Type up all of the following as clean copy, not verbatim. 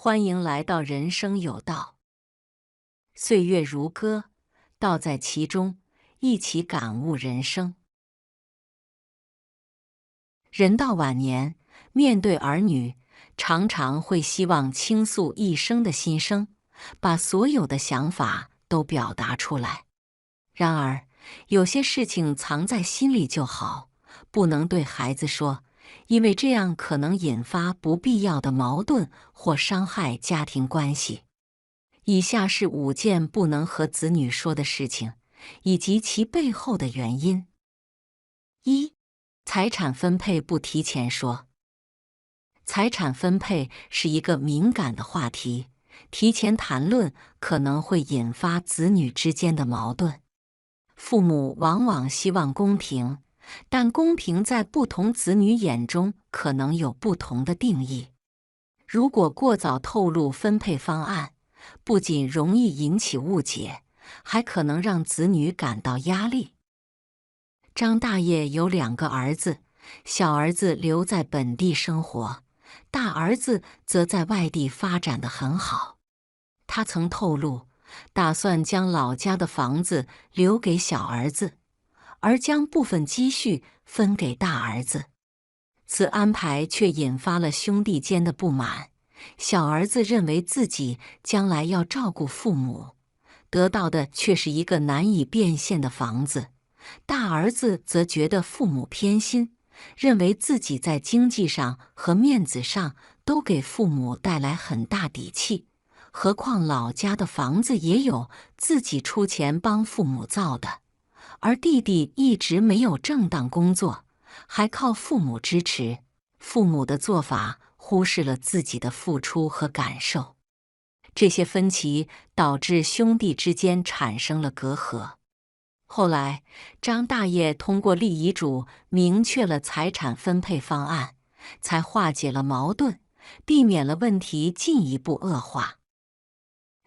欢迎来到人生有道，岁月如歌，道在其中，一起感悟人生。人到晚年，面对儿女，常常会希望倾诉一生的心声，把所有的想法都表达出来。然而，有些事情藏在心里就好，不能对孩子说，因为这样可能引发不必要的矛盾或伤害家庭关系。以下是5件不能和子女说的事情，以及其背后的原因。1. 财产分配不提前说。财产分配是一个敏感的话题，提前谈论可能会引发子女之间的矛盾。父母往往希望公平，但公平在不同子女眼中可能有不同的定义。如果过早透露分配方案，不仅容易引起误解，还可能让子女感到压力。张大爷有2个儿子，小儿子留在本地生活，大儿子则在外地发展得很好。他曾透露，打算将老家的房子留给小儿子，而将部分积蓄分给大儿子。此安排却引发了兄弟间的不满。小儿子认为自己将来要照顾父母，得到的却是一个难以变现的房子；大儿子则觉得父母偏心，认为自己在经济上和面子上都给父母带来很大底气，何况老家的房子也有自己出钱帮父母造的，而弟弟一直没有正当工作，还靠父母支持，父母的做法忽视了自己的付出和感受。这些分歧导致兄弟之间产生了隔阂。后来，张大爷通过立遗嘱明确了财产分配方案，才化解了矛盾，避免了问题进一步恶化。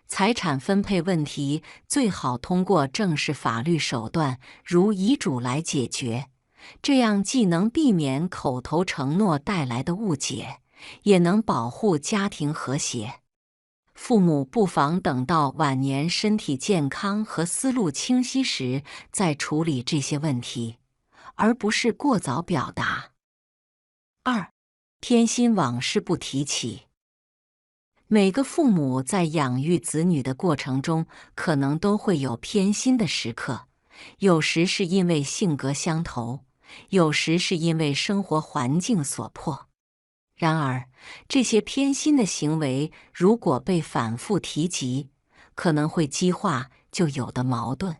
财产分配问题最好通过正式法律手段，如遗嘱来解决，这样既能避免口头承诺带来的误解，也能保护家庭和谐。父母不妨等到晚年身体健康和思路清晰时再处理这些问题，而不是过早表达。2. 偏心往事不提起。每个父母在养育子女的过程中，可能都会有偏心的时刻，有时是因为性格相投，有时是因为生活环境所迫。然而，这些偏心的行为如果被反复提及，可能会激化旧有的矛盾。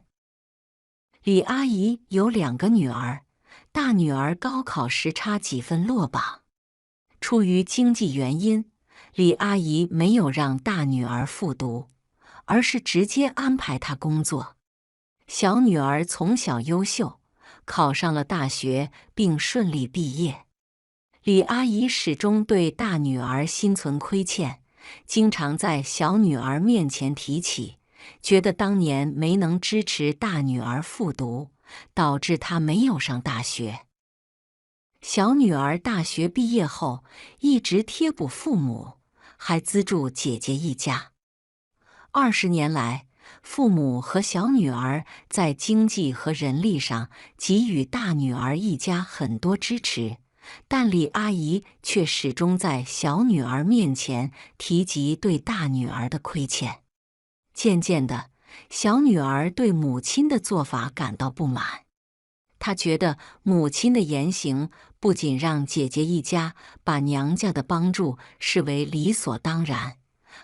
李阿姨有2个女儿，大女儿高考时差几分落榜。出于经济原因，李阿姨没有让大女儿复读，而是直接安排她工作。小女儿从小优秀，考上了大学并顺利毕业。李阿姨始终对大女儿心存亏欠，经常在小女儿面前提起，觉得当年没能支持大女儿复读，导致她没有上大学。小女儿大学毕业后，一直贴补父母，还资助姐姐一家。20年来，父母和小女儿在经济和人力上给予大女儿一家很多支持，但李阿姨却始终在小女儿面前提及对大女儿的亏欠。渐渐的，小女儿对母亲的做法感到不满。她觉得母亲的言行不仅让姐姐一家把娘家的帮助视为理所当然，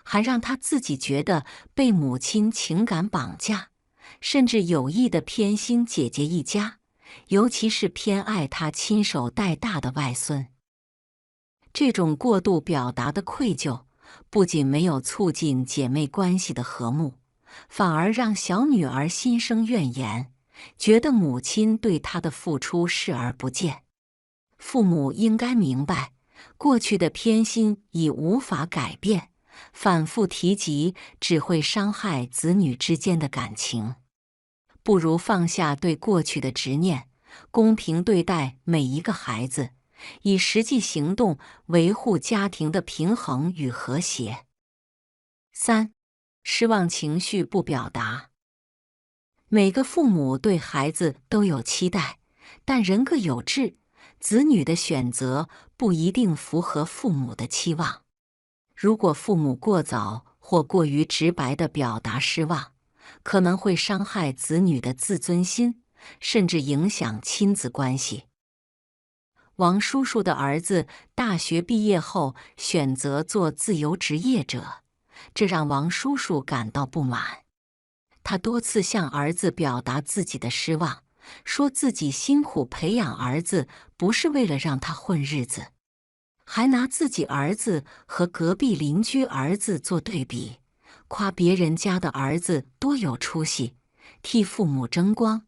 还让她自己觉得被母亲情感绑架，甚至有意地偏心姐姐一家，尤其是偏爱她亲手带大的外孙。这种过度表达的愧疚，不仅没有促进姐妹关系的和睦，反而让小女儿心生怨言，觉得母亲对她的付出视而不见。父母应该明白，过去的偏心已无法改变，反复提及只会伤害子女之间的感情。不如放下对过去的执念，公平对待每一个孩子，以实际行动维护家庭的平衡与和谐。3. 失望情绪不表达。每个父母对孩子都有期待，但人各有志，子女的选择不一定符合父母的期望。如果父母过早或过于直白地表达失望，可能会伤害子女的自尊心，甚至影响亲子关系。王叔叔的儿子大学毕业后选择做自由职业者，这让王叔叔感到不满。他多次向儿子表达自己的失望，说自己辛苦培养儿子不是为了让他混日子，还拿自己儿子和隔壁邻居儿子做对比，夸别人家的儿子多有出息，替父母争光。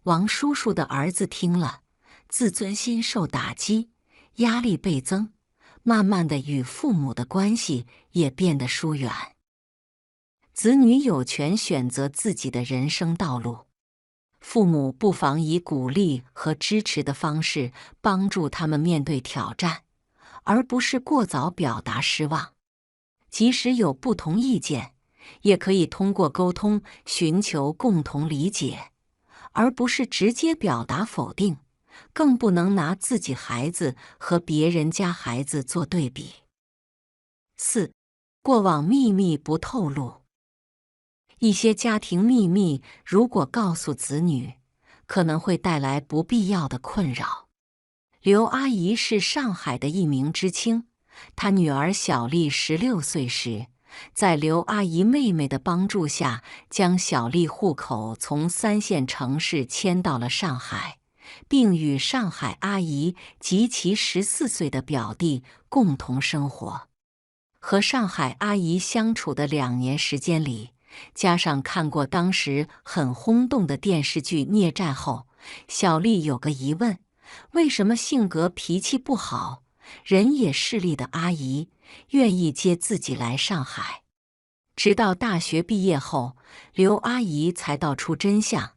王叔叔的儿子听了，自尊心受打击，压力倍增，慢慢的与父母的关系也变得疏远。子女有权选择自己的人生道路，父母不妨以鼓励和支持的方式帮助他们面对挑战，而不是过早表达失望。即使有不同意见，也可以通过沟通寻求共同理解，而不是直接表达否定，更不能拿自己孩子和别人家孩子做对比。4. 过往秘密不透露。一些家庭秘密如果告诉子女，可能会带来不必要的困扰。刘阿姨是上海的一名知青，她女儿小丽16岁时，在刘阿姨妹妹的帮助下，将小丽户口从3线城市迁到了上海，并与上海阿姨及其14岁的表弟共同生活。和上海阿姨相处的2年时间里，加上看过当时很轰动的电视剧《孽债》后，小丽有个疑问：为什么性格脾气不好、人也势利的阿姨愿意接自己来上海？直到大学毕业后，刘阿姨才道出真相。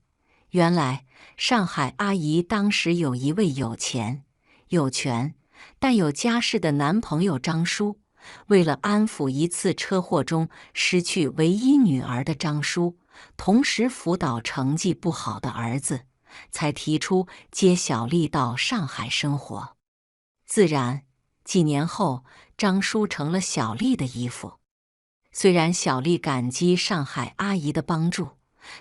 原来，上海阿姨当时有一位有钱、有权，但有家室的男朋友张叔。为了安抚一次车祸中失去唯一女儿的张叔，同时辅导成绩不好的儿子，才提出接小丽到上海生活。自然，几年后，张叔成了小丽的姨父。虽然小丽感激上海阿姨的帮助，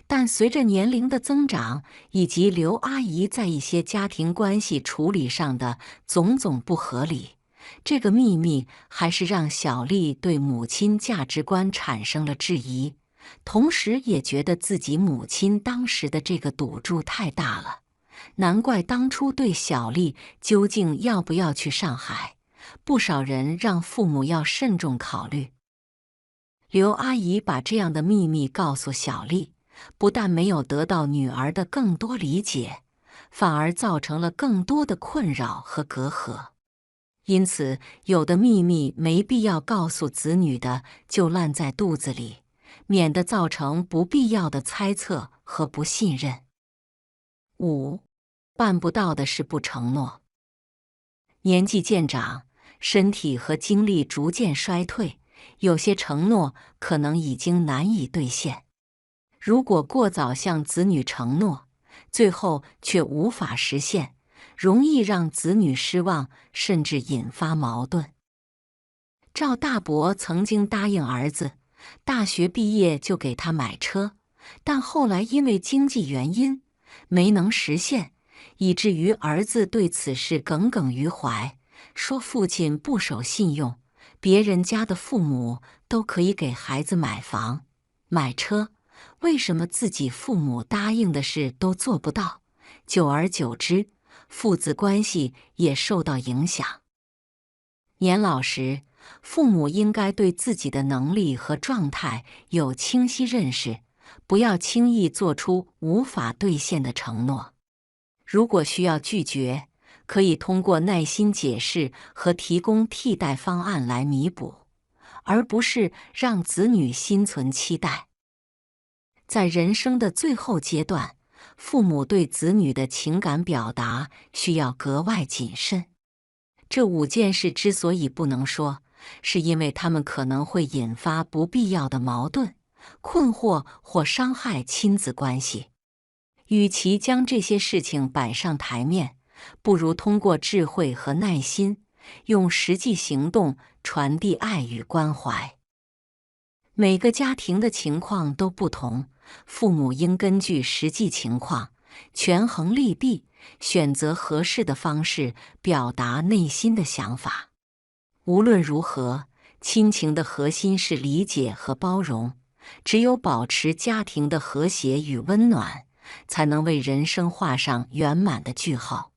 但随着年龄的增长，以及刘阿姨在一些家庭关系处理上的种种不合理，这个秘密还是让小丽对母亲价值观产生了质疑，同时也觉得自己母亲当时的这个赌注太大了。难怪当初对小丽究竟要不要去上海，不少人让父母要慎重考虑。刘阿姨把这样的秘密告诉小丽，不但没有得到女儿的更多理解，反而造成了更多的困扰和隔阂。因此，有的秘密没必要告诉子女的，就烂在肚子里，免得造成不必要的猜测和不信任。5. 办不到的事不承诺。年纪渐长，身体和精力逐渐衰退，有些承诺可能已经难以兑现。如果过早向子女承诺，最后却无法实现，容易让子女失望，甚至引发矛盾。赵大伯曾经答应儿子，大学毕业就给他买车，但后来因为经济原因没能实现，以至于儿子对此事耿耿于怀，说父亲不守信用，别人家的父母都可以给孩子买房、买车，为什么自己父母答应的事都做不到？久而久之，父子关系也受到影响。年老时，父母应该对自己的能力和状态有清晰认识，不要轻易做出无法兑现的承诺。如果需要拒绝，可以通过耐心解释和提供替代方案来弥补，而不是让子女心存期待。在人生的最后阶段，父母对子女的情感表达需要格外谨慎。这5件事之所以不能说，是因为它们可能会引发不必要的矛盾、困惑或伤害亲子关系。与其将这些事情摆上台面，不如通过智慧和耐心，用实际行动传递爱与关怀。每个家庭的情况都不同，父母应根据实际情况，权衡利弊，选择合适的方式表达内心的想法。无论如何，亲情的核心是理解和包容。只有保持家庭的和谐与温暖，才能为人生画上圆满的句号。